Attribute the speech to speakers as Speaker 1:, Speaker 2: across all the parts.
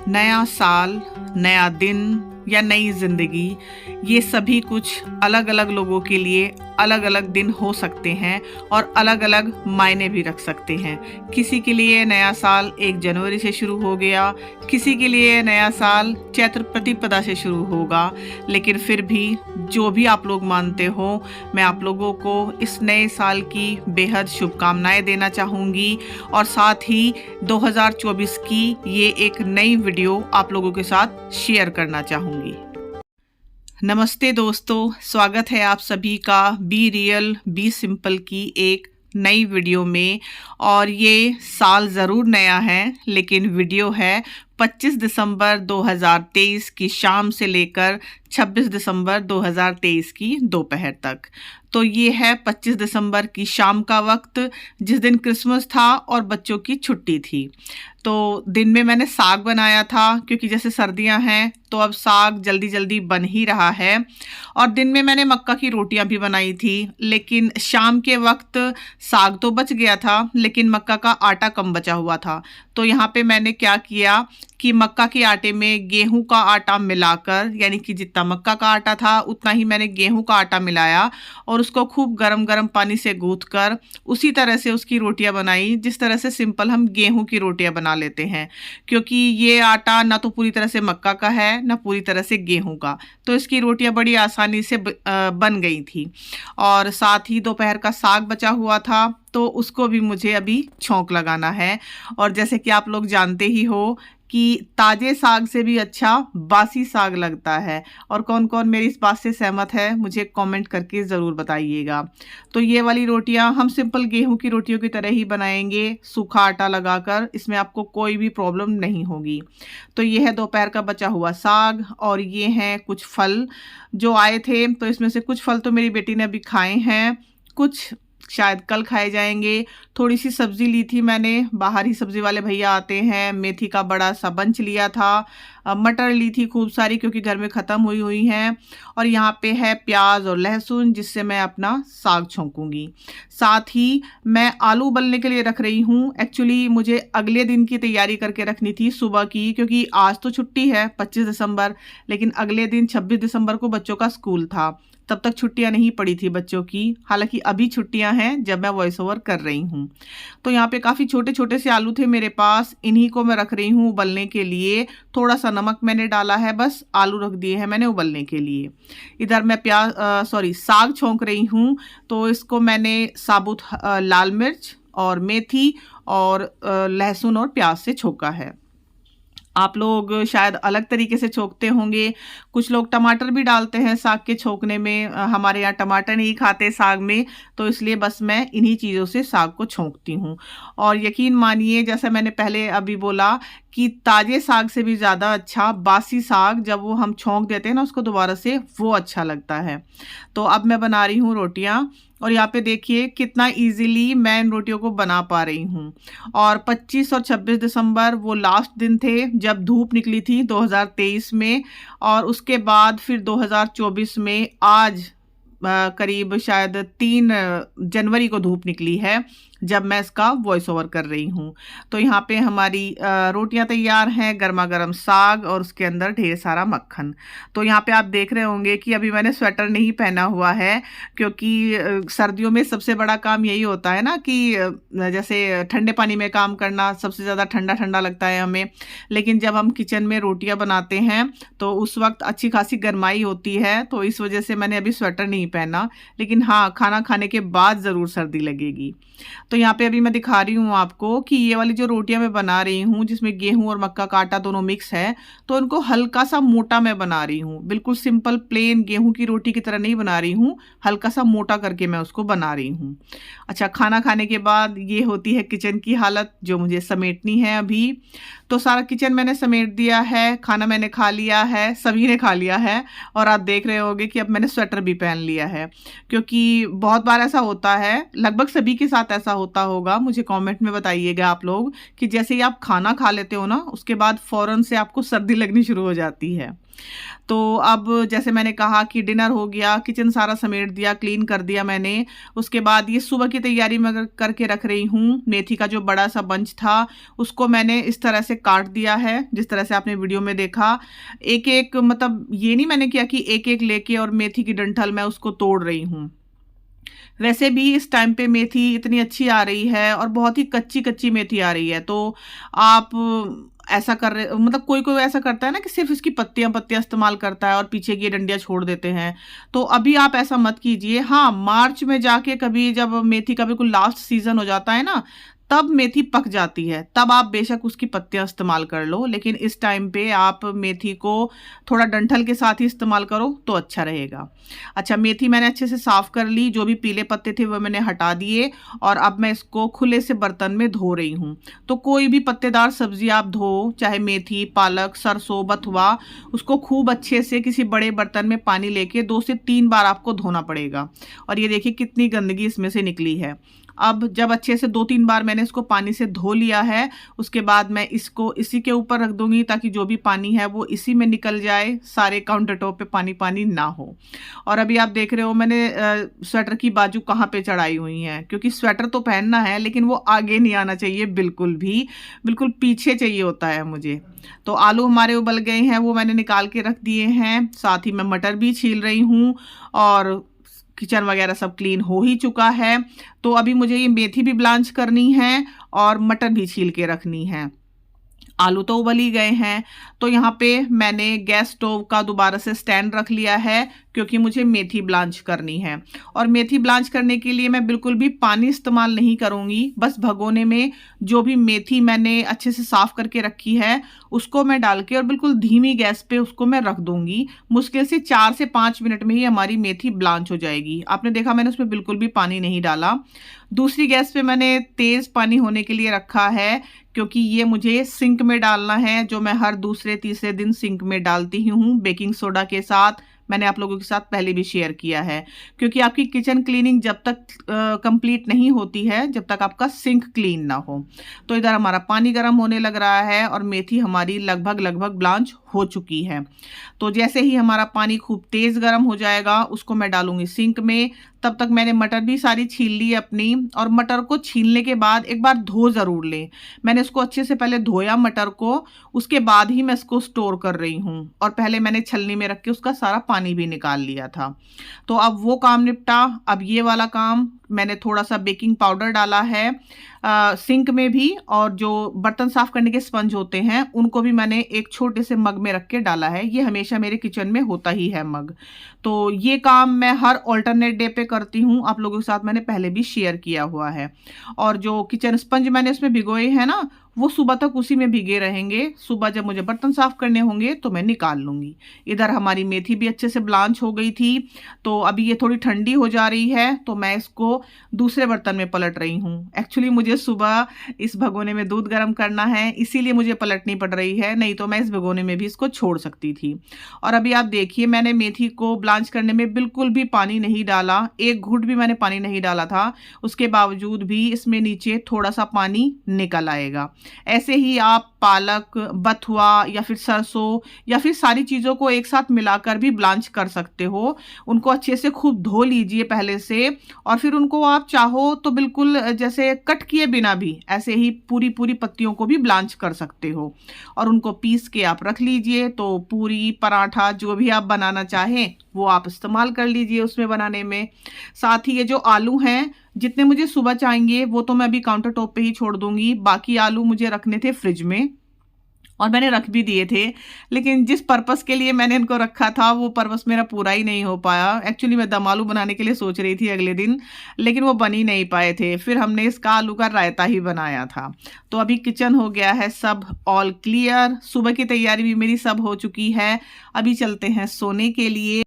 Speaker 1: नया साल, नया दिन या नई जिंदगी, ये सभी कुछ अलग अलग लोगों के लिए अलग अलग दिन हो सकते हैं और अलग अलग मायने भी रख सकते हैं। किसी के लिए नया साल 1 जनवरी से शुरू हो गया, किसी के लिए नया साल चैत्र प्रतिपदा से शुरू होगा। लेकिन फिर भी जो भी आप लोग मानते हो, मैं आप लोगों को इस नए साल की बेहद शुभकामनाएं देना चाहूँगी और साथ ही 2024 की ये एक नई वीडियो आप लोगों के साथ शेयर करना चाहूँगी। नमस्ते दोस्तों, स्वागत है आप सभी का बी रियल बी सिंपल की एक नई वीडियो में। और ये साल ज़रूर नया है, लेकिन वीडियो है 25 दिसंबर 2023 की शाम से लेकर 26 दिसंबर 2023 की दोपहर तक। तो ये है 25 दिसंबर की शाम का वक्त, जिस दिन क्रिसमस था और बच्चों की छुट्टी थी। तो दिन में मैंने साग बनाया था, क्योंकि जैसे सर्दियां हैं तो अब साग जल्दी जल्दी बन ही रहा है। और दिन में मैंने मक्का की रोटियां भी बनाई थी, लेकिन शाम के वक्त साग तो बच गया था, लेकिन मक्का का आटा कम बचा हुआ था। तो यहाँ पे मैंने क्या किया कि मक्का के आटे में गेहूं का आटा मिलाकर, यानी कि जितना मक्का का आटा था उतना ही मैंने गेहूं का आटा मिलाया और उसको खूब गरम गरम पानी से गूंथकर उसी तरह से उसकी रोटियां बनाई, जिस तरह से सिंपल हम गेहूं की रोटियां बना लेते हैं। क्योंकि ये आटा ना तो पूरी तरह से मक्का का है, ना पूरी तरह से गेहूं का, तो इसकी रोटियां बड़ी आसानी से बन गई थी। और साथ ही दोपहर का साग बचा हुआ था, तो उसको भी मुझे अभी छौंक लगाना है। और जैसे कि आप लोग जानते ही हो कि ताजे साग से भी अच्छा बासी साग लगता है। और कौन कौन मेरी इस बात से सहमत है, मुझे कमेंट करके ज़रूर बताइएगा। तो ये वाली रोटियां हम सिंपल गेहूं की रोटियों की तरह ही बनाएंगे, सूखा आटा लगाकर। इसमें आपको कोई भी प्रॉब्लम नहीं होगी। तो ये है दोपहर का बचा हुआ साग, और ये हैं कुछ फल जो आए थे। तो इसमें से कुछ फल तो मेरी बेटी ने अभी खाए हैं, कुछ शायद कल खाए जाएंगे। थोड़ी सी सब्जी ली थी मैंने, बाहर ही सब्जी वाले भैया आते हैं। मेथी का बड़ा सा बंच लिया था, मटर ली थी खूब सारी, क्योंकि घर में ख़त्म हुई हैं। और यहाँ पे है प्याज और लहसुन, जिससे मैं अपना साग छौंकूंगी। साथ ही मैं आलू उबलने के लिए रख रही हूँ। एक्चुअली मुझे अगले दिन की तैयारी करके रखनी थी सुबह की, क्योंकि आज तो छुट्टी है 25 दिसंबर, लेकिन अगले दिन 26 दिसंबर को बच्चों का स्कूल था। तब तक छुट्टियां नहीं पड़ी थी बच्चों की, हालांकि अभी छुट्टियां हैं जब मैं वॉइस ओवर कर रही हूँ। तो यहाँ पे काफ़ी छोटे छोटे से आलू थे मेरे पास, इन्हीं को मैं रख रही हूँ उबलने के लिए। थोड़ा सा नमक मैंने डाला है, बस आलू रख दिए हैं मैंने उबलने के लिए। इधर मैं साग छौंक रही हूँ। तो इसको मैंने साबुत लाल मिर्च और मेथी और लहसुन और प्याज से छोका है। आप लोग शायद अलग तरीके से छोंकते होंगे, कुछ लोग टमाटर भी डालते हैं साग के छोंकने में। हमारे यहाँ टमाटर नहीं खाते साग में, तो इसलिए बस मैं इन्हीं चीज़ों से साग को छोंकती हूँ। और यकीन मानिए, जैसा मैंने पहले अभी बोला कि ताजे साग से भी ज़्यादा अच्छा बासी साग, जब वो हम छोंक देते हैं ना उसको दोबारा से, वो अच्छा लगता है। तो अब मैं बना रही हूँ रोटियाँ, और यहाँ पे देखिए कितना इजीली मैं इन रोटियों को बना पा रही हूँ। और 25 और 26 दिसंबर वो लास्ट दिन थे जब धूप निकली थी 2023 में, और उसके बाद फिर 2024 में आज करीब शायद 3 जनवरी को धूप निकली है, जब मैं इसका वॉइस ओवर कर रही हूँ। तो यहाँ पे हमारी रोटियां तैयार हैं, गर्मा गर्म साग और उसके अंदर ढेर सारा मक्खन। तो यहाँ पे आप देख रहे होंगे कि अभी मैंने स्वेटर नहीं पहना हुआ है, क्योंकि सर्दियों में सबसे बड़ा काम यही होता है ना कि जैसे ठंडे पानी में काम करना, सबसे ज़्यादा ठंडा ठंडा लगता है हमें। लेकिन जब हम किचन में रोटियाँ बनाते हैं तो उस वक्त अच्छी खासी गर्माई होती है, तो इस वजह से मैंने अभी स्वेटर नहीं पहना। लेकिन हाँ, खाना खाने के बाद ज़रूर सर्दी लगेगी। तो यहाँ पे अभी मैं दिखा रही हूँ आपको कि ये वाली जो रोटियां मैं बना रही हूँ, जिसमें गेहूं और मक्का का आटा दोनों मिक्स है, तो उनको हल्का सा मोटा मैं बना रही हूँ। बिल्कुल सिंपल प्लेन गेहूं की रोटी की तरह नहीं बना रही हूँ, हल्का सा मोटा करके मैं उसको बना रही हूँ। अच्छा, खाना खाने के बाद ये होती है किचन की हालत, जो मुझे समेटनी है अभी। तो सारा किचन मैंने समेट दिया है, खाना मैंने खा लिया है, सभी ने खा लिया है। और आप देख रहे होंगे कि अब मैंने स्वेटर भी पहन लिया है, क्योंकि बहुत बार ऐसा होता है, लगभग सभी के साथ ऐसा होता होगा, मुझे कमेंट में बताइएगा आप लोग, कि जैसे ही आप खाना खा लेते हो ना, उसके बाद फ़ौरन से आपको सर्दी लगनी शुरू हो जाती है। तो अब जैसे मैंने कहा कि डिनर हो गया, किचन सारा समेट दिया, क्लीन कर दिया मैंने। उसके बाद ये सुबह की तैयारी मैं करके रख रही हूँ। मेथी का जो बड़ा सा बंच था, उसको मैंने इस तरह से काट दिया है, जिस तरह से आपने वीडियो में देखा। एक एक, मतलब ये नहीं मैंने किया कि एक एक लेके और मेथी की डंठल मैं उसको तोड़ रही हूँ। वैसे भी इस टाइम पे मेथी इतनी अच्छी आ रही है और बहुत ही कच्ची कच्ची मेथी आ रही है, तो आप ऐसा कर रहे, मतलब कोई कोई ऐसा करता है ना कि सिर्फ इसकी पत्तियां पत्तियां इस्तेमाल करता है और पीछे की डंडियां छोड़ देते हैं। तो अभी आप ऐसा मत कीजिए। हाँ, मार्च में जाके कभी जब मेथी का बिल्कुल लास्ट सीजन हो जाता है ना, तब मेथी पक जाती है, तब आप बेशक उसकी पत्तियां इस्तेमाल कर लो, लेकिन इस टाइम पे आप मेथी को थोड़ा डंठल के साथ ही इस्तेमाल करो तो अच्छा रहेगा। अच्छा, मेथी मैंने अच्छे से साफ कर ली, जो भी पीले पत्ते थे वो मैंने हटा दिए और अब मैं इसको खुले से बर्तन में धो रही हूँ। तो कोई भी पत्तेदार सब्जी आप धो, चाहे मेथी, पालक, सरसों, बथुआ, उसको खूब अच्छे से किसी बड़े बर्तन में पानी लेके 2 से 3 बार आपको धोना पड़ेगा। और ये देखिए कितनी गंदगी इसमें से निकली है। अब जब अच्छे से 2-3 बार मैंने इसको पानी से धो लिया है, उसके बाद मैं इसको इसी के ऊपर रख दूंगी ताकि जो भी पानी है वो इसी में निकल जाए, सारे काउंटर टॉप पे पानी पानी ना हो। और अभी आप देख रहे हो मैंने स्वेटर की बाजू कहाँ पे चढ़ाई हुई है, क्योंकि स्वेटर तो पहनना है लेकिन वो आगे नहीं आना चाहिए बिल्कुल भी, बिल्कुल पीछे चाहिए होता है मुझे। तो आलू हमारे उबल गए हैं, वो मैंने निकाल के रख दिए हैं। साथ ही मैं मटर भी छील रही हूँ और किचन वगैरह सब क्लीन हो ही चुका है। तो अभी मुझे ये मेथी भी ब्लांच करनी है और मटर भी छील के रखनी है। आलू तो उबल ही गए हैं। तो यहाँ पे मैंने गैस स्टोव का दोबारा से स्टैंड रख लिया है, क्योंकि मुझे मेथी ब्लांच करनी है। और मेथी ब्लांच करने के लिए मैं बिल्कुल भी पानी इस्तेमाल नहीं करूँगी, बस भगोने में जो भी मेथी मैंने अच्छे से साफ करके रखी है उसको मैं डाल के और बिल्कुल धीमी गैस पे उसको मैं रख दूंगी। मुश्किल से 4 से 5 मिनट में ही हमारी मेथी ब्लांच हो जाएगी। आपने देखा मैंने उसमें बिल्कुल भी पानी नहीं डाला। दूसरी गैस पे मैंने तेज़ पानी होने के लिए रखा है, क्योंकि ये मुझे सिंक में डालना है, जो मैं हर दूसरे तीसरे दिन सिंक में डालती ही हूँ बेकिंग सोडा के साथ। मैंने आप लोगों के साथ पहले भी शेयर किया है, क्योंकि आपकी किचन क्लीनिंग जब तक कंप्लीट नहीं होती है जब तक आपका सिंक क्लीन ना हो। तो इधर हमारा पानी गर्म होने लग रहा है और मेथी हमारी लगभग ब्लांच हो चुकी है। तो जैसे ही हमारा पानी खूब तेज़ गर्म हो जाएगा उसको मैं डालूंगी सिंक में। तब तक मैंने मटर भी सारी छील ली अपनी, और मटर को छीलने के बाद एक बार धो ज़रूर लें। मैंने इसको अच्छे से पहले धोया मटर को, उसके बाद ही मैं इसको स्टोर कर रही हूँ, और पहले मैंने छलनी में रख के उसका सारा पानी भी निकाल लिया था। तो अब वो काम निपटा। अब ये वाला काम, मैंने थोड़ा सा बेकिंग पाउडर डाला है सिंक में भी, और जो बर्तन साफ करने के स्पंज होते हैं उनको भी मैंने एक छोटे से मग में रख के डाला है। ये हमेशा मेरे किचन में होता ही है मग। तो ये काम मैं हर ऑल्टरनेट डे पे करती हूँ, आप लोगों के साथ मैंने पहले भी शेयर किया हुआ है। और जो किचन स्पंज मैंने इसमें भिगोए हैं ना, वो सुबह तक उसी में भीगे रहेंगे। सुबह जब मुझे बर्तन साफ करने होंगे तो मैं निकाल लूँगी। इधर हमारी मेथी भी अच्छे से ब्लांच हो गई थी। तो अभी ये थोड़ी ठंडी हो जा रही है, तो मैं इसको दूसरे बर्तन में पलट रही हूँ। एक्चुअली मुझे सुबह इस भगोने में दूध गर्म करना है, इसीलिए मुझे पलटनी पड़ रही है, नहीं तो मैं इस भगोने में भी इसको छोड़ सकती थी। और अभी आप देखिए मैंने मेथी को ब्लांच करने में बिल्कुल भी पानी नहीं डाला, एक घूंट भी मैंने पानी नहीं डाला था। उसके बावजूद भी इसमें नीचे थोड़ा सा पानी निकल आएगा। ऐसे ही आप पालक, बथुआ या फिर सरसों या फिर सारी चीज़ों को एक साथ मिलाकर भी ब्लांच कर सकते हो। उनको अच्छे से खूब धो लीजिए पहले से, और फिर उनको आप चाहो तो बिल्कुल जैसे कट किए बिना भी ऐसे ही पूरी पूरी पत्तियों को भी ब्लांच कर सकते हो, और उनको पीस के आप रख लीजिए। तो पूरी, पराठा, जो भी आप बनाना चाहें वो आप इस्तेमाल कर लीजिए उसमें बनाने में। साथ ही ये जो आलू हैं, जितने मुझे सुबह चाहिए वो तो मैं अभी काउंटर टॉप पे ही छोड़ दूंगी। बाकी आलू मुझे रखने थे फ्रिज में, और मैंने रख भी दिए थे, लेकिन जिस पर्पस के लिए मैंने इनको रखा था वो पर्पस मेरा पूरा ही नहीं हो पाया। एक्चुअली मैं दम आलू बनाने के लिए सोच रही थी अगले दिन, लेकिन वो बन ही नहीं पाए थे। फिर हमने इसका आलू का रायता ही बनाया था। तो अभी किचन हो गया है सब ऑल क्लियर। सुबह की तैयारी भी मेरी सब हो चुकी है। अभी चलते हैं सोने के लिए।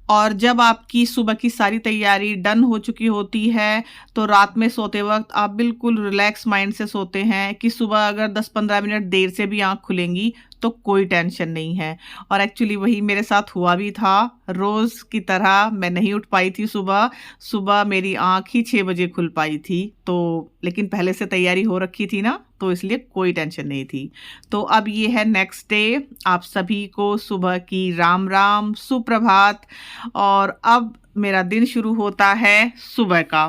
Speaker 1: और जब आपकी सुबह की सारी तैयारी डन हो चुकी होती है तो रात में सोते वक्त आप बिल्कुल रिलैक्स माइंड से सोते हैं कि सुबह अगर 10-15 मिनट देर से भी आंख खुलेंगी तो कोई टेंशन नहीं है। और एक्चुअली वही मेरे साथ हुआ भी था। रोज़ की तरह मैं नहीं उठ पाई थी सुबह। सुबह मेरी आंख ही 6 बजे खुल पाई थी। तो लेकिन पहले से तैयारी हो रखी थी ना, तो इसलिए कोई टेंशन नहीं थी। तो अब ये है नेक्स्ट डे। आप सभी को सुबह की राम राम, सुप्रभात। और अब मेरा दिन शुरू होता है सुबह का।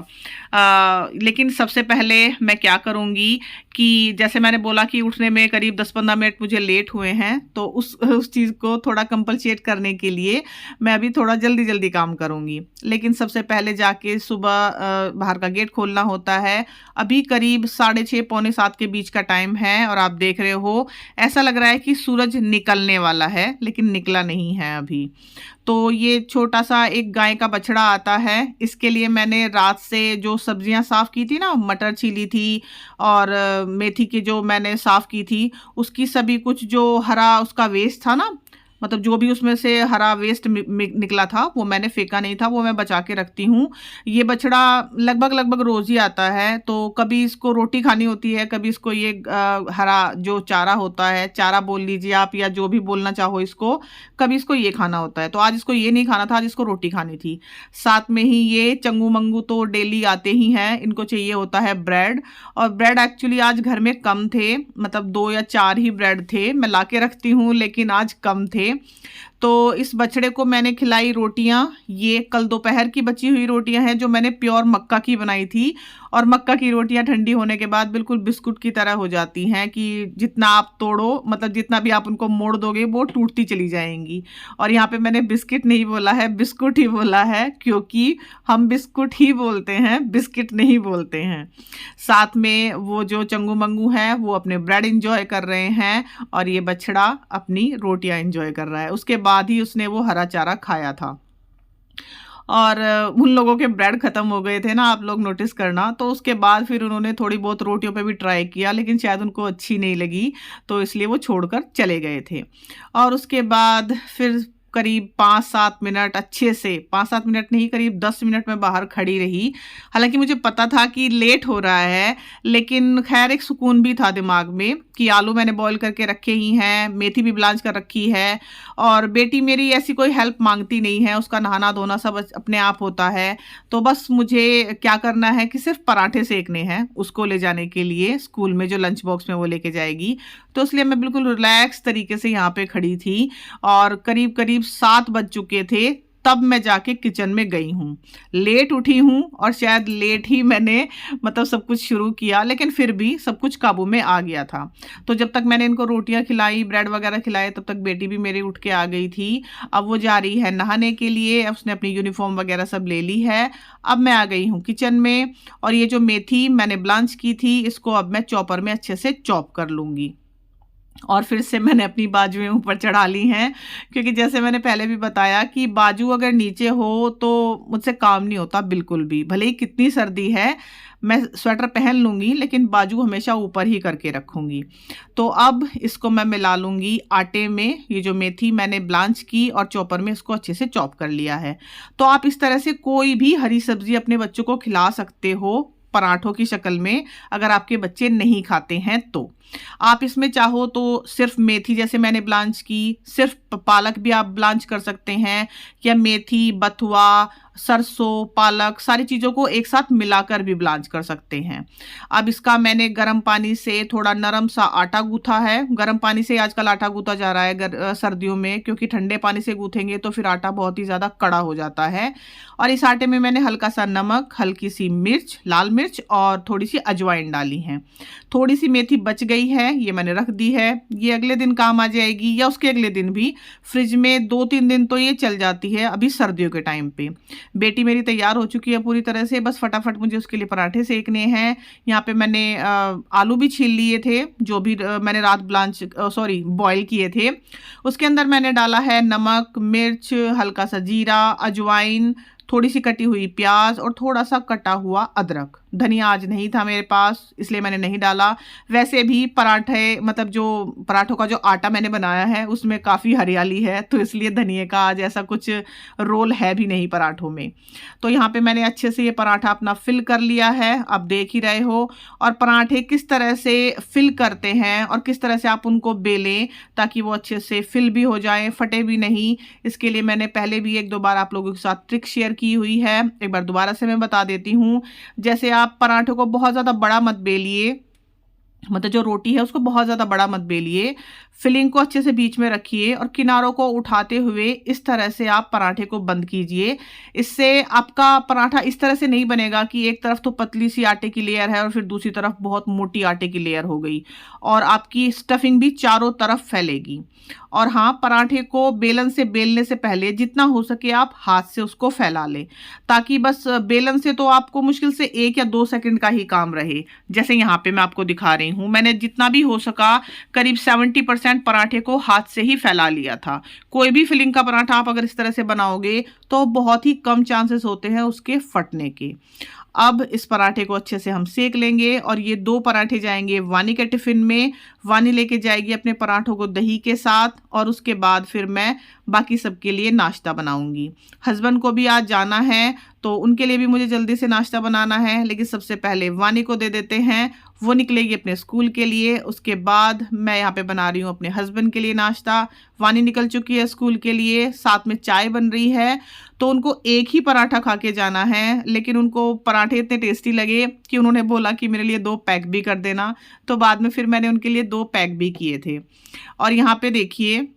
Speaker 1: लेकिन सबसे पहले मैं क्या करूँगी कि जैसे मैंने बोला कि उठने में करीब 10-15 मिनट मुझे लेट हुए हैं, तो उस चीज़ को थोड़ा कंपलसेट करने के लिए मैं अभी थोड़ा जल्दी जल्दी काम करूँगी। लेकिन सबसे पहले जाके सुबह बाहर का गेट खोलना होता है। अभी करीब 6:30 पौने 7 के बीच का टाइम है और आप देख रहे हो ऐसा लग रहा है कि सूरज निकलने वाला है, लेकिन निकला नहीं है अभी। तो ये छोटा सा एक गाय का बछड़ा आता है। इसके लिए मैंने रात से जो सब्जियां साफ़ की थी ना, मटर छीली थी और मेथी की जो मैंने साफ़ की थी, उसकी सभी कुछ जो हरा उसका वेस्ट था ना, मतलब जो भी उसमें से हरा वेस्ट निकला था वो मैंने फेंका नहीं था, वो मैं बचा के रखती हूँ। ये बछड़ा लगभग रोज़ ही आता है। तो कभी इसको रोटी खानी होती है, कभी इसको ये हरा जो चारा होता है, चारा बोल लीजिए आप या जो भी बोलना चाहो इसको, कभी इसको ये खाना होता है। तो आज इसको ये नहीं खाना था, आज इसको रोटी खानी थी। साथ में ही ये चंगू मंगू तो डेली आते ही हैं, इनको चाहिए होता है ब्रेड। और ब्रेड एक्चुअली आज घर में कम थे, मतलब 2 या 4 ही ब्रेड थे। मैं ला के रखती हूँ लेकिन आज कम थे। तो इस बछड़े को मैंने खिलाई रोटियां। ये कल दोपहर की बची हुई रोटियां हैं जो मैंने प्योर मक्का की बनाई थी। और मक्का की रोटियां ठंडी होने के बाद बिल्कुल बिस्कुट की तरह हो जाती हैं कि जितना आप तोड़ो, मतलब जितना भी आप उनको मोड़ दोगे वो टूटती चली जाएंगी। और यहाँ पे मैंने बिस्किट नहीं बोला है, बिस्कुट ही बोला है, क्योंकि हम बिस्कुट ही बोलते हैं, बिस्किट नहीं बोलते हैं। साथ में वो जो चंगू मंगू है वो अपने ब्रेड इंजॉय कर रहे हैं और ये बछड़ा अपनी रोटियां इंजॉय कर रहा है। उसके बाद ही उसने वो हरा चारा खाया था। और उन लोगों के ब्रेड ख़त्म हो गए थे ना, आप लोग नोटिस करना। तो उसके बाद फिर उन्होंने थोड़ी बहुत रोटियों पे भी ट्राई किया, लेकिन शायद उनको अच्छी नहीं लगी, तो इसलिए वो छोड़कर चले गए थे। और उसके बाद फिर करीब 5-7 मिनट अच्छे से, 5-7 मिनट नहीं, करीब 10 मिनट में बाहर खड़ी रही। हालांकि मुझे पता था कि लेट हो रहा है, लेकिन खैर एक सुकून भी था दिमाग में कि आलू मैंने बॉईल करके रखे ही हैं, मेथी भी ब्लांच कर रखी है। और बेटी मेरी ऐसी कोई हेल्प मांगती नहीं है, उसका नहाना धोना सब अपने आप होता है। तो बस मुझे क्या करना है कि सिर्फ पराठे सेकने हैं उसको ले जाने के लिए स्कूल में, जो लंच बॉक्स में वो लेके जाएगी। तो इसलिए मैं बिल्कुल रिलैक्स तरीके से यहाँ पे खड़ी थी। और करीब करीब 7 बज चुके थे तब मैं जाके किचन में गई हूँ। लेट उठी हूँ और शायद लेट ही मैंने मतलब सब कुछ शुरू किया, लेकिन फिर भी सब कुछ काबू में आ गया था। तो जब तक मैंने इनको रोटियां खिलाई, ब्रेड वगैरह खिलाए, तब तक बेटी भी मेरी उठ के आ गई थी। अब वो जा रही है नहाने के लिए, उसने अपनी यूनिफॉर्म वगैरह सब ले ली है। अब मैं आ गई हूँ किचन में और ये जो मेथी मैंने ब्लांच की थी, इसको अब मैं चॉपर में अच्छे से चॉप कर लूँगी। और फिर से मैंने अपनी बाजुएं ऊपर चढ़ा ली हैं, क्योंकि जैसे मैंने पहले भी बताया कि बाजू अगर नीचे हो तो मुझसे काम नहीं होता बिल्कुल भी। भले ही कितनी सर्दी है, मैं स्वेटर पहन लूँगी, लेकिन बाजू हमेशा ऊपर ही करके रखूँगी। तो अब इसको मैं मिला लूँगी आटे में। ये जो मेथी मैंने ब्लांच की और चॉपर में इसको अच्छे से चॉप कर लिया है। तो आप इस तरह से कोई भी हरी सब्जी अपने बच्चों को खिला सकते हो पराठों की शक्ल में, अगर आपके बच्चे नहीं खाते हैं तो। आप इसमें चाहो तो सिर्फ मेथी जैसे मैंने ब्लांच की, सिर्फ पालक भी आप ब्लांच कर सकते हैं, या मेथी, बथुआ, सरसों, पालक, सारी चीज़ों को एक साथ मिलाकर भी ब्लांच कर सकते हैं। अब इसका मैंने गर्म पानी से थोड़ा नरम सा आटा गूथा है। गर्म पानी से आजकल आटा गूथा जा रहा है सर्दियों में, क्योंकि ठंडे पानी से गूथेंगे तो फिर आटा बहुत ही ज़्यादा कड़ा हो जाता है। और इस आटे में मैंने हल्का सा नमक, हल्की सी मिर्च, लाल मिर्च और थोड़ी सी अजवाइन डाली है। थोड़ी सी मेथी बच गई है, ये मैंने रख दी है। ये अगले दिन काम आ जाएगी या उसके अगले दिन भी। फ्रिज में 2-3 दिन तो ये चल जाती है अभी सर्दियों के टाइम पे। बेटी मेरी तैयार हो चुकी है पूरी तरह से, बस फटाफट मुझे उसके लिए पराठे सेकने हैं। यहाँ पे मैंने आलू भी छील लिए थे, जो भी मैंने रात बॉईल किए थे। उसके अंदर मैंने डाला है नमक, मिर्च, हल्का सा जीरा, अजवाइन, थोड़ी सी कटी हुई प्याज और थोड़ा सा कटा हुआ अदरक। धनिया आज नहीं था मेरे पास, इसलिए मैंने नहीं डाला। वैसे भी पराठे मतलब जो पराठों का जो आटा मैंने बनाया है उसमें काफ़ी हरियाली है, तो इसलिए धनिए का आज ऐसा कुछ रोल है भी नहीं पराठों में। तो यहाँ पे मैंने अच्छे से ये पराठा अपना फिल कर लिया है, आप देख ही रहे हो। और पराठे किस तरह से फिल करते हैं और किस तरह से आप उनको बेलें ताकि वो अच्छे से फिल भी हो जाए, फटे भी नहीं, इसके लिए मैंने पहले भी एक दो बार आप लोगों के साथ ट्रिक शेयर की हुई है। एक बार दोबारा से मैं बता देती हूँ। जैसे आप पराठे को बहुत ज़्यादा बड़ा मत बेलिए, मतलब जो रोटी है उसको बहुत ज़्यादा बड़ा मत बेलिए। फिलिंग को अच्छे से बीच में रखिए और किनारों को उठाते हुए इस तरह से आप पराठे को बंद कीजिए। इससे आपका पराठा इस तरह से नहीं बनेगा कि एक तरफ तो पतली सी आटे की लेयर है और फिर दूसरी तरफ बहुत मोटी आटे की लेयर हो गई, और आपकी स्टफिंग भी चारों तरफ फैलेगी। और हाँ, पराठे को बेलन से बेलने से पहले जितना हो सके आप हाथ से उसको फैला लें, ताकि बस बेलन से तो आपको मुश्किल से 1 या 2 सेकंड का ही काम रहे। जैसे यहाँ पे मैं आपको दिखा रही हूँ, मैंने जितना भी हो सका करीब 70% पराठे को हाथ से ही फैला लिया था। कोई भी फिलिंग का पराठा आप अगर इस तरह से बनाओगे तो बहुत ही कम चांसेस होते हैं उसके फटने के। अब इस पराठे को अच्छे से हम सेक लेंगे और ये 2 पराठे जाएंगे वानी के टिफ़िन में। वानी लेके जाएगी अपने पराठों को दही के साथ, और उसके बाद फिर मैं बाकी सबके लिए नाश्ता बनाऊंगी। हस्बैंड को भी आज जाना है तो उनके लिए भी मुझे जल्दी से नाश्ता बनाना है, लेकिन सबसे पहले वानी को दे देते हैं, वो निकलेगी अपने स्कूल के लिए। उसके बाद मैं यहाँ पे बना रही हूँ अपने हस्बैंड के लिए नाश्ता। वानी निकल चुकी है स्कूल के लिए, साथ में चाय बन रही है। तो उनको एक ही पराठा खा के जाना है, लेकिन उनको पराठे इतने टेस्टी लगे कि उन्होंने बोला कि मेरे लिए 2 पैक भी कर देना। तो बाद में फिर मैंने उनके लिए 2 पैक भी किए थे। और यहाँ पे देखिए,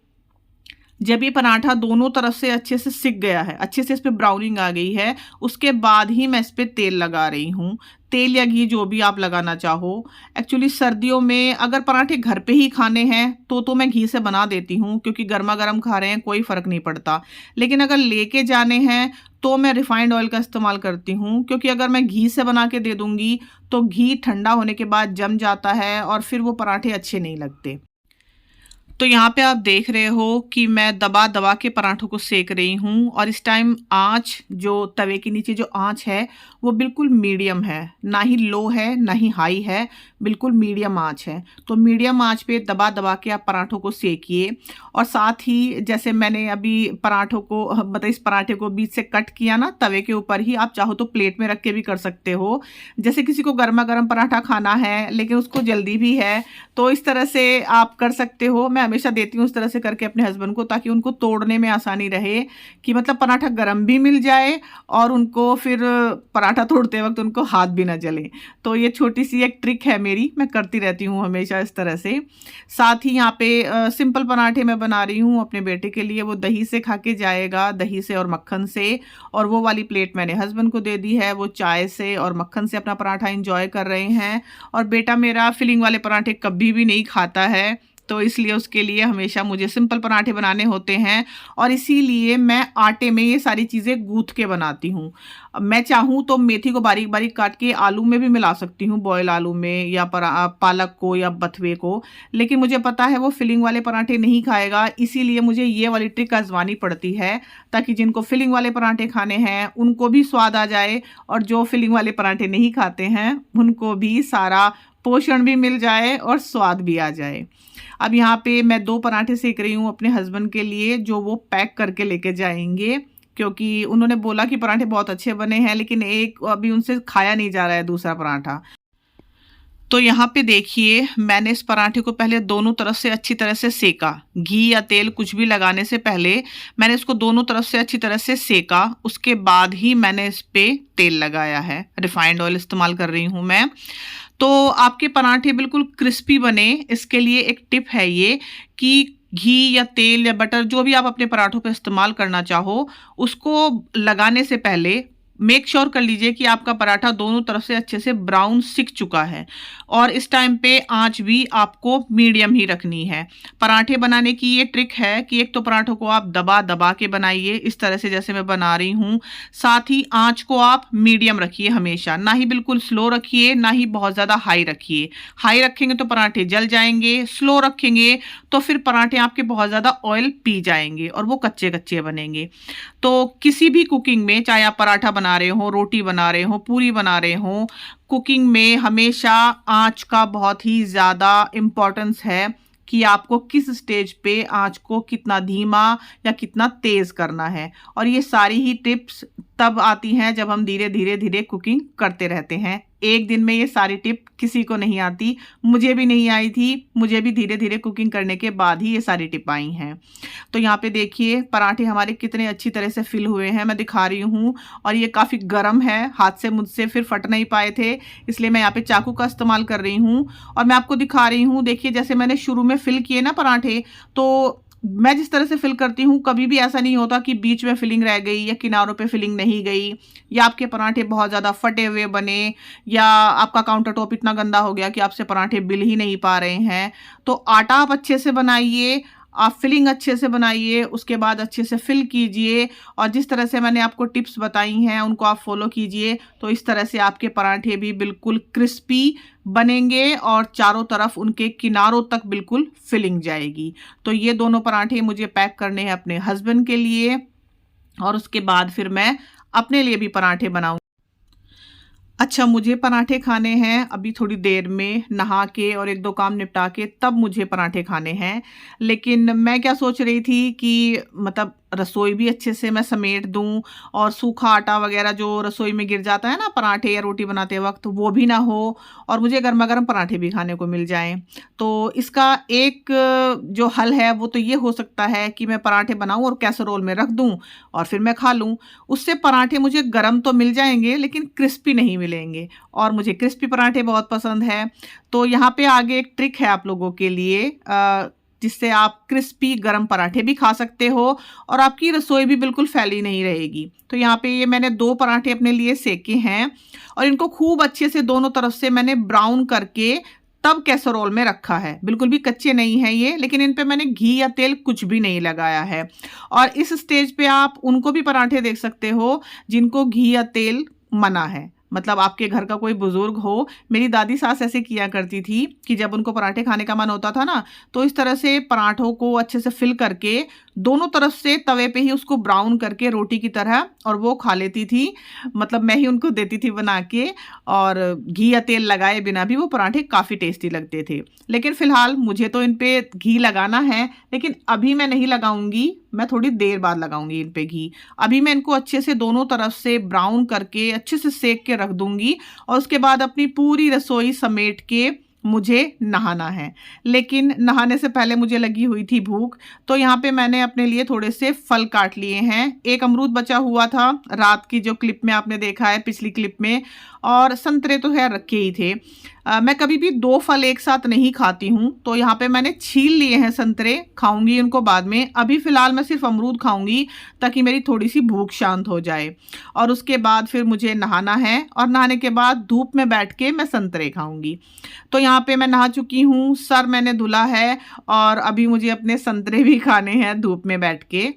Speaker 1: जब ये पराठा दोनों तरफ से अच्छे से सिक गया है, अच्छे से इस पर ब्राउनिंग आ गई है, उसके बाद ही मैं इस पर तेल लगा रही हूँ। तेल या घी जो भी आप लगाना चाहो। एक्चुअली सर्दियों में अगर पराठे घर पे ही खाने हैं तो मैं घी से बना देती हूँ, क्योंकि गर्मा गर्म खा रहे हैं कोई फ़र्क नहीं पड़ता। लेकिन अगर लेके जाने हैं तो मैं रिफाइंड ऑयल का इस्तेमाल करती हूँ, क्योंकि अगर मैं घी से बना के दे दूँगी तो घी ठंडा होने के बाद जम जाता है और फिर वो पराठे अच्छे नहीं लगते। तो यहाँ पे आप देख रहे हो कि मैं दबा दबा के पराठों को सेक रही हूँ, और इस टाइम आँच जो तवे के नीचे जो आँच है वो बिल्कुल मीडियम है, ना ही लो है ना ही हाई है, बिल्कुल मीडियम आँच है। तो मीडियम आँच पे दबा दबा के आप पराठों को सेकिए। और साथ ही जैसे मैंने अभी पराठों को मतलब इस पराठे को बीच से कट किया ना तवे के ऊपर ही, आप चाहो तो प्लेट में रख के भी कर सकते हो। जैसे किसी को गर्मा गर्म पराठा खाना है लेकिन उसको जल्दी भी है, तो इस तरह से आप कर सकते हो। मैं हमेशा देती हूँ उस तरह से करके अपने हस्बैंड को, ताकि उनको तोड़ने में आसानी रहे, कि मतलब पराठा गरम भी मिल जाए और उनको फिर पराठा तोड़ते वक्त उनको हाथ भी ना जले। तो ये छोटी सी एक ट्रिक है मेरी, मैं करती रहती हूँ हमेशा इस तरह से। साथ ही यहाँ पे सिंपल पराठे मैं बना रही हूँ अपने बेटे के लिए, वो दही से खा के जाएगा, दही से और मक्खन से। और वो वाली प्लेट मैंने हस्बैंड को दे दी है, वो चाय से और मक्खन से अपना पराठा एंजॉय कर रहे हैं। और बेटा मेरा फिलिंग वाले पराठे कभी भी नहीं खाता है, तो इसलिए उसके लिए हमेशा मुझे सिंपल पराठे बनाने होते हैं, और इसीलिए मैं आटे में ये सारी चीज़ें गूँथ के बनाती हूँ। मैं चाहूँ तो मेथी को बारीक बारीक काट के आलू में भी मिला सकती हूँ, बॉयल आलू में, या पालक को या बथुए को, लेकिन मुझे पता है वो फिलिंग वाले पराठे नहीं खाएगा, इसीलिए मुझे ये वाली ट्रिक आजमानी पड़ती है, ताकि जिनको फिलिंग वाले पराठे खाने हैं उनको भी स्वाद आ जाए, और जो फिलिंग वाले पराठे नहीं खाते हैं उनको भी सारा पोषण भी मिल जाए और स्वाद भी आ जाए। अब यहाँ पे मैं 2 पराठे सेक रही हूँ अपने हस्बैंड के लिए, जो वो पैक करके लेके जाएंगे, क्योंकि उन्होंने बोला कि पराठे बहुत अच्छे बने हैं, लेकिन एक अभी उनसे खाया नहीं जा रहा है दूसरा पराठा। तो यहाँ पे देखिए, मैंने इस पराठे को पहले दोनों तरफ से अच्छी तरह से सेका। घी या तेल कुछ भी लगाने से पहले मैंने इसको दोनों तरफ से अच्छी तरह से सेका, उसके बाद ही मैंने इस पे तेल लगाया है। रिफाइंड ऑयल इस्तेमाल कर रही हूँ मैं। तो आपके पराठे बिल्कुल क्रिस्पी बने, इसके लिए एक टिप है ये कि घी या तेल या बटर जो भी आप अपने पराठों पे इस्तेमाल करना चाहो, उसको लगाने से पहले मेक श्योर कर लीजिए कि आपका पराठा दोनों तरफ से अच्छे से ब्राउन सिक चुका है। और इस टाइम पे आंच भी आपको मीडियम ही रखनी है। पराठे बनाने की ये ट्रिक है कि एक तो पराठों को आप दबा दबा के बनाइए, इस तरह से जैसे मैं बना रही हूँ। साथ ही आंच को आप मीडियम रखिए हमेशा, ना ही बिल्कुल स्लो रखिए, ना ही बहुत ज़्यादा हाई रखिए। हाई रखेंगे तो पराठे जल जाएंगे, स्लो रखेंगे तो फिर पराठे आपके बहुत ज़्यादा ऑयल पी जाएंगे और वो कच्चे कच्चे बनेंगे। तो किसी भी कुकिंग में, चाहे आप पराठा बना रहे हो, रोटी बना रहे हो, पूरी बना रहे हो, कुकिंग में हमेशा आंच का बहुत ही ज़्यादा इम्पोर्टेंस है कि आपको किस स्टेज पे आंच को कितना धीमा या कितना तेज़ करना है। और ये सारी ही टिप्स तब आती हैं जब हम धीरे धीरे धीरे कुकिंग करते रहते हैं। एक दिन में ये सारी टिप किसी को नहीं आती, मुझे भी नहीं आई थी, मुझे भी धीरे धीरे कुकिंग करने के बाद ही ये सारी टिप आई हैं। तो यहाँ पे देखिए पराठे हमारे कितने अच्छी तरह से फिल हुए हैं, मैं दिखा रही हूँ। और ये काफ़ी गर्म है, हाथ से मुझसे फिर फट नहीं पाए थे, इसलिए मैं यहाँ पे चाकू का इस्तेमाल कर रही हूँ। और मैं आपको दिखा रही हूँ, देखिए जैसे मैंने शुरू में फिल किए ना पराठे, तो मैं जिस तरह से फिल करती हूँ कभी भी ऐसा नहीं होता कि बीच में फिलिंग रह गई या किनारों पे फिलिंग नहीं गई, या आपके पराठे बहुत ज़्यादा फटे हुए बने, या आपका काउंटर टॉप इतना गंदा हो गया कि आपसे पराठे बिल ही नहीं पा रहे हैं। तो आटा आप अच्छे से बनाइए, आप फिलिंग अच्छे से बनाइए, उसके बाद अच्छे से फिल कीजिए, और जिस तरह से मैंने आपको टिप्स बताई हैं उनको आप फॉलो कीजिए। तो इस तरह से आपके पराठे भी बिल्कुल क्रिस्पी बनेंगे और चारों तरफ उनके किनारों तक बिल्कुल फिलिंग जाएगी। तो ये दोनों पराठे मुझे पैक करने हैं अपने हस्बैंड के लिए, और उसके बाद फिर मैं अपने लिए भी पराठे बनाऊँ। अच्छा, मुझे पराठे खाने हैं अभी थोड़ी देर में, नहा के और एक दो काम निपटा के तब मुझे पराठे खाने हैं। लेकिन मैं क्या सोच रही थी कि मतलब रसोई भी अच्छे से मैं समेट दूं, और सूखा आटा वगैरह जो रसोई में गिर जाता है ना पराठे या रोटी बनाते वक्त, वो भी ना हो, और मुझे गर्मा गर्म पराठे भी खाने को मिल जाएं। तो इसका एक जो हल है वो तो ये हो सकता है कि मैं पराठे बनाऊं और कैसरोल में रख दूं और फिर मैं खा लूं। उससे पराठे मुझे गर्म तो मिल जाएंगे लेकिन क्रिस्पी नहीं मिलेंगे, और मुझे क्रिस्पी पराठे बहुत पसंद है। तो यहाँ पे आगे एक ट्रिक है आप लोगों के लिए, जिससे आप क्रिस्पी गरम पराठे भी खा सकते हो और आपकी रसोई भी बिल्कुल फैली नहीं रहेगी। तो यहाँ पे ये मैंने 2 पराठे अपने लिए सेके हैं, और इनको खूब अच्छे से दोनों तरफ से मैंने ब्राउन करके तब कैसरोल में रखा है। बिल्कुल भी कच्चे नहीं हैं ये, लेकिन इन पे मैंने घी या तेल कुछ भी नहीं लगाया है। और इस स्टेज पे आप उनको भी पराठे देख सकते हो जिनको घी या तेल मना है, मतलब आपके घर का कोई बुजुर्ग हो। मेरी दादी सास ऐसे किया करती थी कि जब उनको पराठे खाने का मन होता था ना, तो इस तरह से पराठों को अच्छे से फिल करके दोनों तरफ से तवे पे ही उसको ब्राउन करके रोटी की तरह, और वो खा लेती थी। मतलब मैं ही उनको देती थी बना के, और घी या तेल लगाए बिना भी वो पराठे काफ़ी टेस्टी लगते थे। लेकिन फ़िलहाल मुझे तो इन पे घी लगाना है, लेकिन अभी मैं नहीं लगाऊंगी, मैं थोड़ी देर बाद लगाऊंगी इन पे घी। अभी मैं इनको अच्छे से दोनों तरफ से ब्राउन करके अच्छे से सेक के रख दूंगी, और उसके बाद अपनी पूरी रसोई समेट के मुझे नहाना है। लेकिन नहाने से पहले मुझे लगी हुई थी भूख, तो यहाँ पे मैंने अपने लिए थोड़े से फल काट लिए हैं। एक अमरूद बचा हुआ था रात की जो क्लिप में आपने देखा है, पिछली क्लिप में, और संतरे तो खैर रखे ही थे। मैं कभी भी 2 फल एक साथ नहीं खाती हूँ, तो यहाँ पे मैंने छील लिए हैं संतरे, खाऊंगी उनको बाद में। अभी फ़िलहाल मैं सिर्फ अमरूद खाऊंगी ताकि मेरी थोड़ी सी भूख शांत हो जाए, और उसके बाद फिर मुझे नहाना है, और नहाने के बाद धूप में बैठ के मैं संतरे खाऊंगी। तो यहाँ पे मैं नहा चुकी हूँ, सर मैंने धुला है, और अभी मुझे अपने संतरे भी खाने हैं धूप में बैठ के।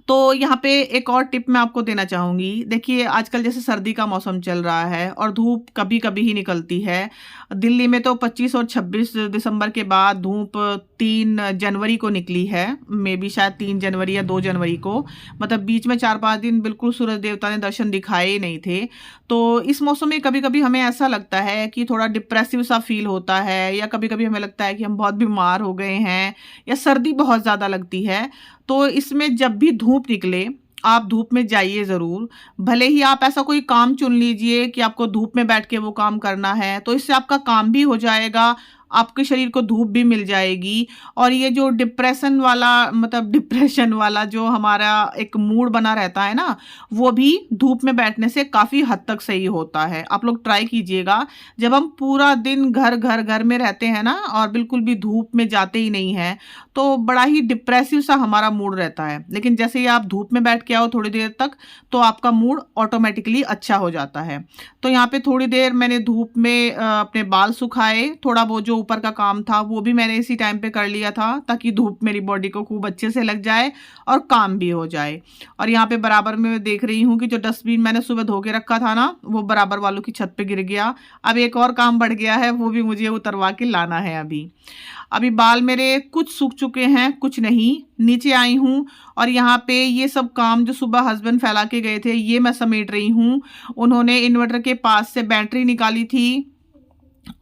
Speaker 1: तो यहाँ पे एक और टिप मैं आपको देना चाहूँगी। देखिए आजकल जैसे सर्दी का मौसम चल रहा है और धूप कभी कभी ही निकलती है। दिल्ली में तो 25 और 26 दिसंबर के बाद धूप 3 जनवरी को निकली है, मे बी शायद 3 जनवरी या 2 जनवरी को। मतलब बीच में 4-5 दिन बिल्कुल सूरज देवता ने दर्शन दिखाए ही नहीं थे। तो इस मौसम में कभी कभी हमें ऐसा लगता है कि थोड़ा डिप्रेसिव सा फील होता है, या कभी कभी हमें लगता है कि हम बहुत बीमार हो गए हैं, या सर्दी बहुत ज़्यादा लगती है। तो इसमें जब भी धूप निकले आप धूप में जाइए ज़रूर। भले ही आप ऐसा कोई काम चुन लीजिए कि आपको धूप में बैठ के वो काम करना है, तो इससे आपका काम भी हो जाएगा, आपके शरीर को धूप भी मिल जाएगी। और ये जो डिप्रेशन वाला जो हमारा एक मूड बना रहता है ना, वो भी धूप में बैठने से काफ़ी हद तक सही होता है। आप लोग ट्राई कीजिएगा। जब हम पूरा दिन घर में रहते हैं ना और बिल्कुल भी धूप में जाते ही नहीं हैं, तो बड़ा ही डिप्रेसिव सा हमारा मूड रहता है। लेकिन जैसे ही आप धूप में बैठ के आओ थोड़ी देर तक, तो आपका मूड ऑटोमेटिकली अच्छा हो जाता है। तो यहाँ पे थोड़ी देर मैंने धूप में अपने बाल सुखाए, थोड़ा वो जो ऊपर का काम था वो भी मैंने इसी टाइम पे कर लिया था, ताकि धूप मेरी बॉडी को खूब अच्छे से लग जाए और काम भी हो जाए। और यहाँ पे बराबर में मैं देख रही हूँ कि जो डस्टबिन मैंने सुबह धो के रखा था ना, वो बराबर वालों की छत पे गिर गया। अब एक और काम बढ़ गया है, वो भी मुझे उतरवा के लाना है। अभी बाल मेरे कुछ सूख चुके हैं, कुछ नहीं। नीचे आई हूँ और यहाँ पे ये सब काम जो सुबह हस्बैंड फैला के गए थे, ये मैं समेट रही हूँ। उन्होंने इन्वर्टर के पास से बैटरी निकाली थी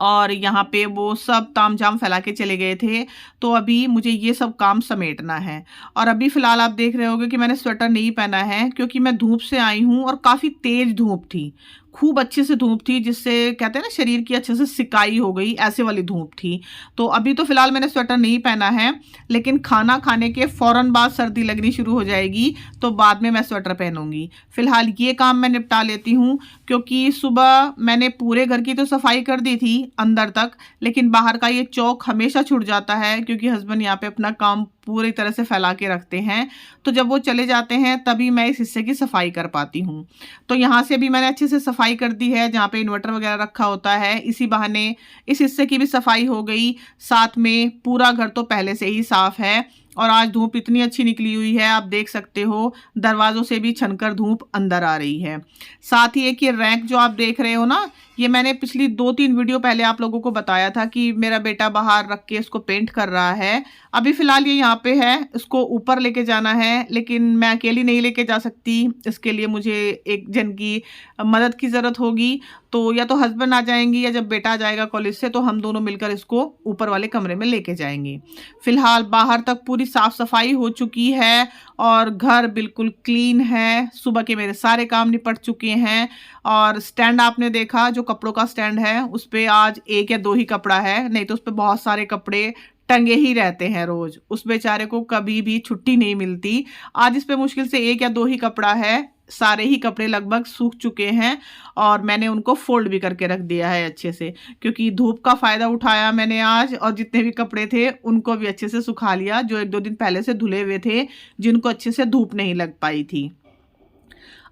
Speaker 1: और यहाँ पे वो सब तामझाम फैला के चले गए थे। तो अभी मुझे ये सब काम समेटना है। और अभी फ़िलहाल आप देख रहे होंगे कि मैंने स्वेटर नहीं पहना है, क्योंकि मैं धूप से आई हूँ और काफ़ी तेज़ धूप थी, खूब अच्छे से धूप थी, जिससे कहते हैं ना शरीर की अच्छे से सिकाई हो गई, ऐसे वाली धूप थी। तो अभी तो फ़िलहाल मैंने स्वेटर नहीं पहना है, लेकिन खाना खाने के फ़ौरन बाद सर्दी लगनी शुरू हो जाएगी, तो बाद में मैं स्वेटर पहनूंगी। फ़िलहाल ये काम मैं निपटा लेती हूँ, क्योंकि सुबह मैंने पूरे घर की तो सफाई कर दी थी अंदर तक, लेकिन बाहर का ये चौक हमेशा छूट जाता है, क्योंकि हस्बैंड यहाँ पे अपना काम पूरी तरह से फैला के रखते हैं। तो जब वो चले जाते हैं तभी मैं इस हिस्से की सफाई कर पाती हूँ। तो यहाँ से भी मैंने अच्छे से सफाई कर दी है, जहाँ पे इन्वर्टर वगैरह रखा होता है। इसी बहाने इस हिस्से की भी सफाई हो गई, साथ में पूरा घर तो पहले से ही साफ है। और आज धूप इतनी अच्छी निकली हुई है, आप देख सकते हो दरवाज़ों से भी छनकर धूप अंदर आ रही है। साथ ही एक ये रैक जो आप देख रहे हो ना, ये मैंने पिछली 2-3 वीडियो पहले आप लोगों को बताया था कि मेरा बेटा बाहर रख के इसको पेंट कर रहा है। अभी फ़िलहाल ये यहाँ पे है, इसको ऊपर लेके जाना है, लेकिन मैं अकेली नहीं लेके जा सकती। इसके लिए मुझे एक जन की मदद की ज़रूरत होगी। तो या तो हस्बैंड आ जाएंगी, या जब बेटा आ जाएगा कॉलेज से तो हम दोनों मिलकर इसको ऊपर वाले कमरे में लेके जाएंगे। फ़िलहाल बाहर तक पूरी साफ़ सफाई हो चुकी है और घर बिल्कुल क्लीन है। सुबह के मेरे सारे काम निपट चुके हैं। और स्टैंड आपने देखा, जो कपड़ों का स्टैंड है, उस पर आज 1 या 2 ही कपड़ा है, नहीं तो उस पर बहुत सारे कपड़े टंगे ही रहते हैं रोज। उस बेचारे को कभी भी छुट्टी नहीं मिलती। आज इस पे मुश्किल से 1 या 2 ही कपड़ा है। सारे ही कपड़े लगभग सूख चुके हैं और मैंने उनको फोल्ड भी करके रख दिया है अच्छे से, क्योंकि धूप का फ़ायदा उठाया मैंने आज, और जितने भी कपड़े थे उनको भी अच्छे से सुखा लिया, जो 1-2 दिन पहले से धुले हुए थे, जिनको अच्छे से धूप नहीं लग पाई थी।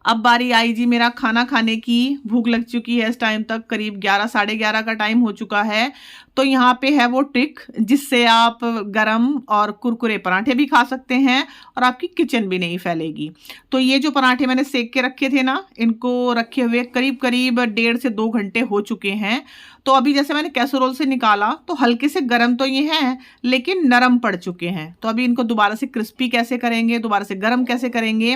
Speaker 1: अब बारी आई जी मेरा खाना खाने की। भूख लग चुकी है, इस टाइम तक करीब 11 साढ़े 11 का टाइम हो चुका है। तो यहाँ पे है वो ट्रिक जिससे आप गरम और कुरकुरे पराठे भी खा सकते हैं और आपकी किचन भी नहीं फैलेगी। तो ये जो पराठे मैंने सेक के रखे थे ना, इनको रखे हुए करीब करीब 1.5 से 2 घंटे हो चुके हैं। तो अभी जैसे मैंने कैसरोल से निकाला तो हल्के से गर्म तो ये हैं, लेकिन नरम पड़ चुके हैं। तो अभी इनको दोबारा से क्रिस्पी कैसे करेंगे, दोबारा से गर्म कैसे करेंगे,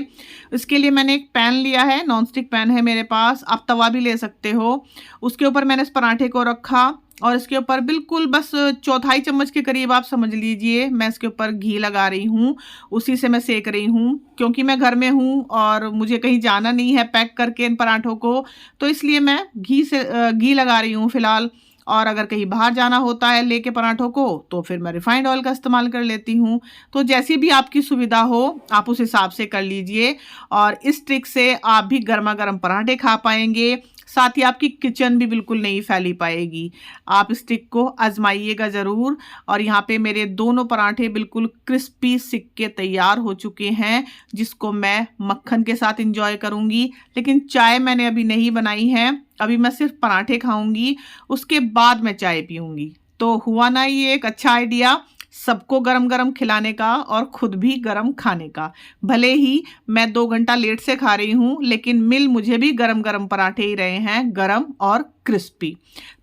Speaker 1: इसके लिए मैंने एक पैन लिया है, नॉन स्टिक पैन है मेरे पास, आप तवा भी ले सकते हो। उसके ऊपर मैंने इस पराठे को रखा और इसके ऊपर बिल्कुल बस 1/4 चम्मच के करीब आप समझ लीजिए, मैं इसके ऊपर घी लगा रही हूँ। उसी से मैं सेक रही हूँ, क्योंकि मैं घर में हूँ और मुझे कहीं जाना नहीं है पैक करके इन पराठों को, तो इसलिए मैं घी लगा रही हूँ फ़िलहाल। और अगर कहीं बाहर जाना होता है लेके पराठों को, तो फिर मैं रिफाइंड ऑयल का इस्तेमाल कर लेती हूँ। तो जैसी भी आपकी सुविधा हो आप उस हिसाब से कर लीजिए, और इस ट्रिक से आप भी गर्मा गर्म पराठे खा पाएंगे, साथ ही आपकी किचन भी बिल्कुल नहीं फैली पाएगी। आप इस ट्रिक को आजमाइएगा ज़रूर। और यहाँ पे मेरे दोनों पराठे बिल्कुल क्रिस्पी सिक के तैयार हो चुके हैं, जिसको मैं मक्खन के साथ इंजॉय करूँगी। लेकिन चाय मैंने अभी नहीं बनाई है, अभी मैं सिर्फ पराठे खाऊंगी, उसके बाद मैं चाय पीऊँगी। तो हुआ ना ये एक अच्छा आइडिया, सबको गरम गरम खिलाने का और खुद भी गरम खाने का। भले ही मैं 2 घंटा लेट से खा रही हूँ, लेकिन मिल मुझे भी गरम गरम पराठे ही रहे हैं, गरम और क्रिस्पी।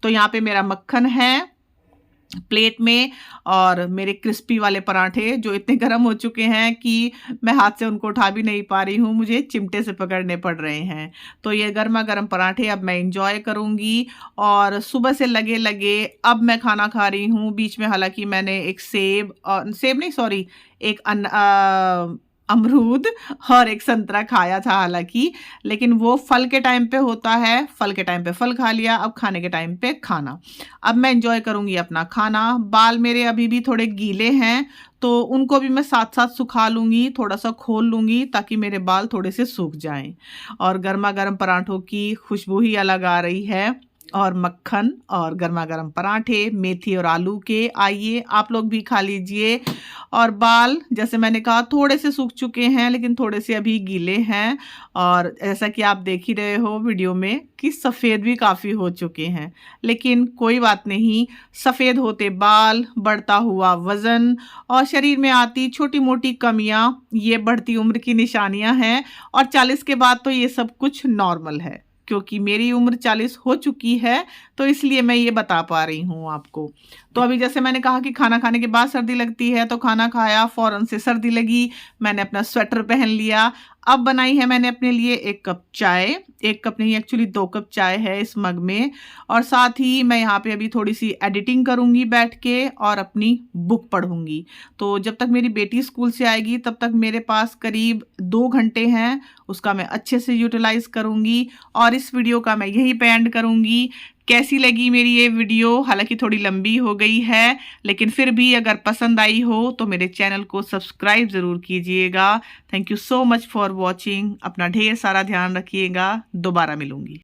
Speaker 1: तो यहाँ पे मेरा मक्खन है प्लेट में, और मेरे क्रिस्पी वाले पराठे जो इतने गर्म हो चुके हैं कि मैं हाथ से उनको उठा भी नहीं पा रही हूँ, मुझे चिमटे से पकड़ने पड़ रहे हैं। तो ये गर्मा गर्म पराठे अब मैं इंजॉय करूँगी। और सुबह से लगे लगे अब मैं खाना खा रही हूँ। बीच में हालांकि मैंने एक सेब नहीं, सॉरी, एक अमरूद और एक संतरा खाया था हालांकि, लेकिन वो फल के टाइम पे होता है, फल के टाइम पे फल खा लिया, अब खाने के टाइम पे खाना। अब मैं एंजॉय करूंगी अपना खाना। बाल मेरे अभी भी थोड़े गीले हैं, तो उनको भी मैं साथ साथ सुखा लूंगी, थोड़ा सा खोल लूंगी ताकि मेरे बाल थोड़े से सूख जाएं। और गर्मा गर्म पराठों की खुशबू ही अलग आ रही है, और मक्खन और गर्मा गर्म पराठे मेथी और आलू के। आइए आप लोग भी खा लीजिए। और बाल जैसे मैंने कहा थोड़े से सूख चुके हैं, लेकिन थोड़े से अभी गीले हैं। और जैसा कि आप देख ही रहे हो वीडियो में कि सफ़ेद भी काफ़ी हो चुके हैं, लेकिन कोई बात नहीं। सफ़ेद होते बाल, बढ़ता हुआ वज़न और शरीर में आती छोटी मोटी कमियां, ये बढ़ती उम्र की निशानियां हैं। और 40 के बाद तो ये सब कुछ नॉर्मल है, क्योंकि मेरी उम्र 40 हो चुकी है, तो इसलिए मैं ये बता पा रही हूँ आपको। तो अभी जैसे मैंने कहा कि खाना खाने के बाद सर्दी लगती है, तो खाना खाया फौरन से सर्दी लगी, मैंने अपना स्वेटर पहन लिया। अब बनाई है मैंने अपने लिए 1 कप चाय, 1 कप नहीं एक्चुअली 2 कप चाय है इस मग में। और साथ ही मैं यहाँ पे अभी थोड़ी सी एडिटिंग करूँगी बैठ के, और अपनी बुक पढ़ूँगी। तो जब तक मेरी बेटी स्कूल से आएगी तब तक मेरे पास करीब 2 घंटे हैं, उसका मैं अच्छे से यूटिलाइज करूँगी। और इस वीडियो का मैं यही पे एंड करूँगी। कैसी लगी मेरी ये वीडियो? हालांकि थोड़ी लंबी हो गई है, लेकिन फिर भी अगर पसंद आई हो तो मेरे चैनल को सब्सक्राइब ज़रूर कीजिएगा। Thank you so much for watching. अपना ढेर सारा ध्यान रखिएगा। दोबारा मिलूंगी।